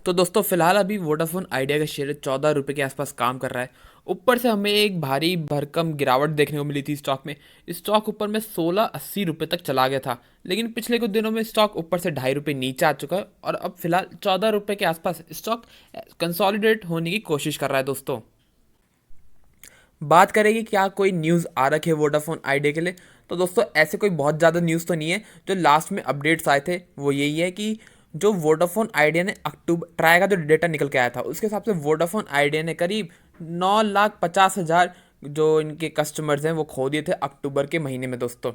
तो दोस्तों फिलहाल अभी वोडाफोन आइडिया का शेयर 14 रुपये के आसपास काम कर रहा है। ऊपर से हमें एक भारी भरकम गिरावट देखने को मिली थी स्टॉक में। स्टॉक ऊपर में 1680 रुपये तक चला गया था, लेकिन पिछले कुछ दिनों में स्टॉक ऊपर से 2.5 रुपये नीचे आ चुका है और अब फिलहाल 14 रुपये के आसपास स्टॉक कंसोलिडेट होने की कोशिश कर रहा है दोस्तों। बात करेंगे क्या कोई न्यूज़ आ रखी है वोडाफोन आइडिया के लिए, तो दोस्तों ऐसे कोई बहुत ज़्यादा न्यूज़ तो नहीं है। जो लास्ट में अपडेट्स आए थे वो यही है कि जो वोडाफोन आइडिया ने अक्टूबर ट्राई का जो डेटा निकल के आया था उसके हिसाब से वोडाफोन आइडिया ने करीब 9,50,000 जो इनके कस्टमर्स हैं वो खो दिए थे अक्टूबर के महीने में दोस्तों।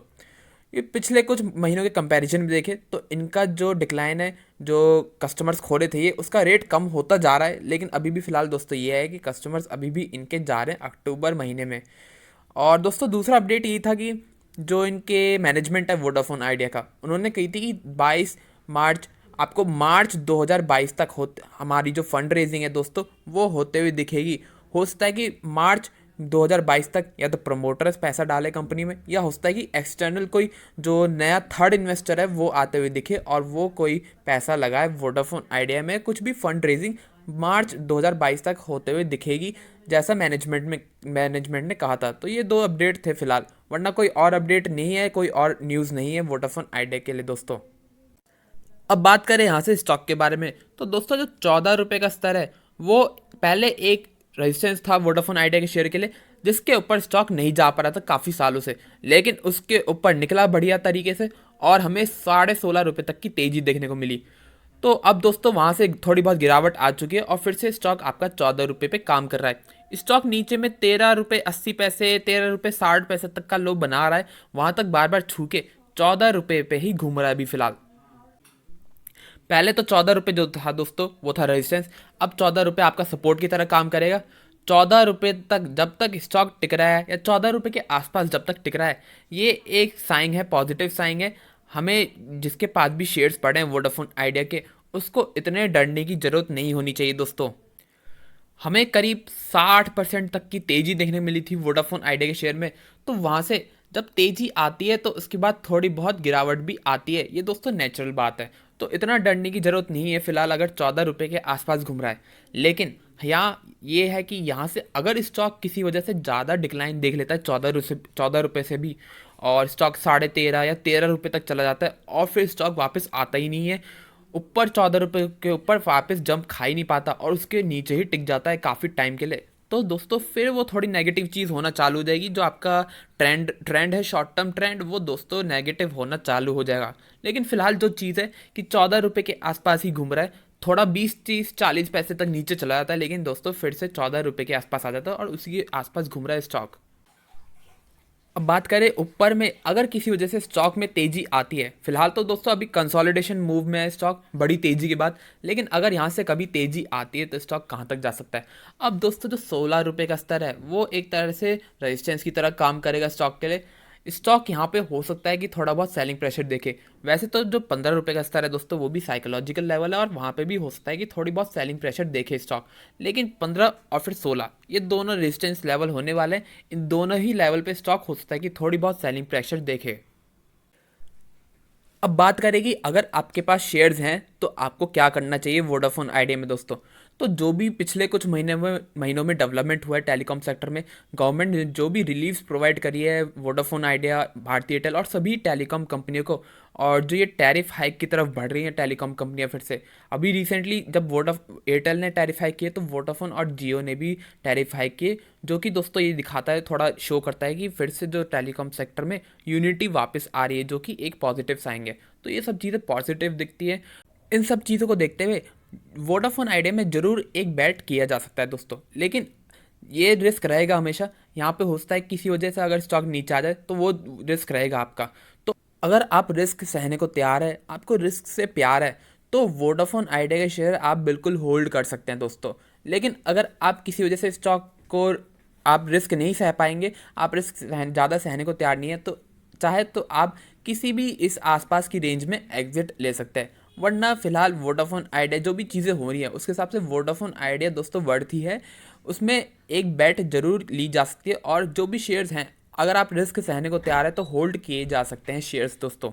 ये पिछले कुछ महीनों के कंपैरिजन में देखें तो इनका जो डिक्लाइन है, जो कस्टमर्स खो रहे थे ये उसका रेट कम होता जा रहा है, लेकिन अभी भी फ़िलहाल दोस्तों ये है कि कस्टमर्स अभी भी इनके जा रहे हैं अक्टूबर महीने में। और दोस्तों दूसरा अपडेट ये था कि जो इनके मैनेजमेंट है वोडाफोन आइडिया का, उन्होंने कही थी कि 22 मार्च, आपको मार्च 2022 तक होते हमारी जो फंड रेजिंग है दोस्तों वो होते हुए दिखेगी। हो सकता है कि मार्च 2022 तक या तो प्रमोटर्स पैसा डाले कंपनी में, या हो सकता है कि एक्सटर्नल कोई जो नया थर्ड इन्वेस्टर है वो आते हुए दिखे और वो कोई पैसा लगाए वोडाफोन आइडिया में। कुछ भी फंड रेजिंग मार्च 2022 तक होते हुए दिखेगी, जैसा मैनेजमेंट ने कहा था। तो ये दो अपडेट थे फिलहाल, वरना कोई और अपडेट नहीं है, कोई और न्यूज़ नहीं है वोडाफोन आइडिया के लिए दोस्तों। अब बात करें यहाँ से स्टॉक के बारे में, तो दोस्तों जो 14 रुपये का स्तर है वो पहले एक रेजिस्टेंस था वोडाफोन आइडिया के शेयर के लिए, जिसके ऊपर स्टॉक नहीं जा पा रहा था काफ़ी सालों से, लेकिन उसके ऊपर निकला बढ़िया तरीके से और हमें 16.5 रुपये तक की तेज़ी देखने को मिली। तो अब दोस्तों वहाँ से थोड़ी बहुत गिरावट आ चुकी है और फिर से स्टॉक आपका 14 रुपये पे काम कर रहा है। स्टॉक नीचे में 13 रुपये 80 पैसे, 13 रुपये 60 पैसे तक का लो बना रहा है, वहाँ तक बार बार छू के 14 रुपये पे ही घूम रहा है अभी फिलहाल। पहले तो 14 रुपये जो था दोस्तों वो था रेजिस्टेंस, अब 14 रुपये आपका सपोर्ट की तरह काम करेगा। 14 रुपये तक जब तक स्टॉक टिक रहा है या 14 रुपये के आसपास जब तक टिक रहा है, ये एक साइन है, पॉजिटिव साइन है। हमें जिसके पास भी शेयर्स पड़े हैं वोडाफोन आइडिया के, उसको इतने डरने की ज़रूरत नहीं होनी चाहिए दोस्तों। हमें करीब 60% तक की तेज़ी देखने मिली थी वोडाफोन आइडिया के शेयर में। तो वहाँ से जब तेज़ी आती है तो उसके बाद थोड़ी बहुत गिरावट भी आती है, ये दोस्तों नेचुरल बात है। तो इतना डरने की ज़रूरत नहीं है फिलहाल अगर 14 रुपये के आसपास घूम रहा है। लेकिन यहाँ ये है कि यहाँ से अगर स्टॉक किसी वजह से ज़्यादा डिक्लाइन देख लेता है 14 रुपये से भी, और स्टॉक 13.5 या 13 रुपये तक चला जाता है और फिर स्टॉक वापस आता ही नहीं है ऊपर, 14 रुपये के ऊपर वापस जंप खा ही नहीं पाता और उसके नीचे ही टिक जाता है काफ़ी टाइम के लिए, तो दोस्तों फिर वो थोड़ी नेगेटिव चीज़ होना चालू हो जाएगी। जो आपका ट्रेंड है, शॉर्ट टर्म ट्रेंड, वो दोस्तों नेगेटिव होना चालू हो जाएगा। लेकिन फिलहाल जो चीज़ है कि 14 रुपये के आसपास ही घूम रहा है, थोड़ा 20 30 40 पैसे तक नीचे चला जाता है, लेकिन दोस्तों फिर से 14 रुपये के आसपास आ जाता है और उसी के आसपास घूम रहा है स्टॉक। अब बात करें ऊपर में, अगर किसी वजह से स्टॉक में तेज़ी आती है, फिलहाल तो दोस्तों अभी कंसोलिडेशन मूव में है स्टॉक बड़ी तेज़ी के बाद, लेकिन अगर यहाँ से कभी तेज़ी आती है तो स्टॉक कहाँ तक जा सकता है। अब दोस्तों जो 16 रुपये का स्तर है वो एक तरह से रेजिस्टेंस की तरह काम करेगा स्टॉक के लिए। स्टॉक यहाँ पे हो सकता है कि थोड़ा बहुत सेलिंग प्रेशर देखे। वैसे तो जो 15 रुपये का स्तर है दोस्तों वो भी साइकोलॉजिकल लेवल है और वहाँ पे भी हो सकता है कि थोड़ी बहुत सेलिंग प्रेशर देखे स्टॉक, लेकिन 15 और फिर 16 ये दोनों रेजिस्टेंस लेवल होने वाले हैं। इन दोनों ही लेवल पे स्टॉक हो सकता है कि थोड़ी बहुत सेलिंग प्रेशर देखे। अब बात करें कि अगर आपके पास शेयर्स हैं तो आपको क्या करना चाहिए वोडाफोन आइडिया में दोस्तों। तो जो भी पिछले कुछ महीनों में डेवलपमेंट हुआ है टेलीकॉम सेक्टर में, गवर्नमेंट ने जो भी रिलीफ्स प्रोवाइड करी है वोडाफोन आइडिया, भारती एयरटेल और सभी टेलीकॉम कंपनियों को, और जो ये टैरिफ हाइक की तरफ बढ़ रही हैं टेलीकॉम कंपनियां फिर से। अभी रिसेंटली जब एयरटेल ने टैरिफ हाइक किए तो वोडाफोन और जियो ने भी टैरिफ हाइक किए, जो कि दोस्तों ये दिखाता है, थोड़ा शो करता है कि फिर से जो टेलीकॉम सेक्टर में यूनिटी वापस आ रही है, जो कि एक पॉजिटिव साइन है। तो ये सब चीज़ें पॉजिटिव दिखती है। इन सब चीज़ों को देखते हुए वोडाफोन आइडिया में ज़रूर एक बैट किया जा सकता है दोस्तों, लेकिन ये रिस्क रहेगा हमेशा। यहाँ पे हो सकता है किसी वजह से अगर स्टॉक नीचे आ जाए तो वो रिस्क रहेगा आपका। तो अगर आप रिस्क सहने को तैयार है, आपको रिस्क से प्यार है, तो वोडाफोन आइडिया के शेयर आप बिल्कुल होल्ड कर सकते हैं दोस्तों। लेकिन अगर आप किसी वजह से स्टॉक को आप रिस्क नहीं सह पाएंगे, आप रिस्क ज़्यादा सहने को तैयार नहीं है, तो चाहे तो आप किसी भी इस आसपास की रेंज में एग्जिट ले सकते हैं। वरना फिलहाल वोडाफोन आइडिया जो भी चीज़ें हो रही हैं उसके हिसाब से वोडाफोन आइडिया दोस्तों बढ़ती है, उसमें एक बेट जरूर ली जा सकती है। और जो भी शेयर्स हैं, अगर आप रिस्क सहने को तैयार है तो होल्ड किए जा सकते हैं शेयर्स दोस्तों।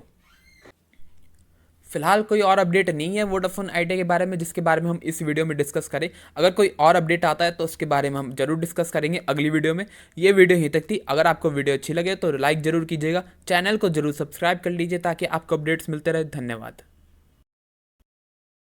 फिलहाल कोई और अपडेट नहीं है वोडाफोन आइडिया के बारे में जिसके बारे में हम इस वीडियो में डिस्कस करें। अगर कोई और अपडेट आता है तो उसके बारे में हम जरूर डिस्कस करेंगे अगली वीडियो में। ये वीडियो यहीं तक थी। अगर आपको वीडियो अच्छी लगे तो लाइक जरूर कीजिएगा, चैनल को जरूर सब्सक्राइब कर लीजिए ताकि आपको अपडेट्स मिलते रहे। धन्यवाद।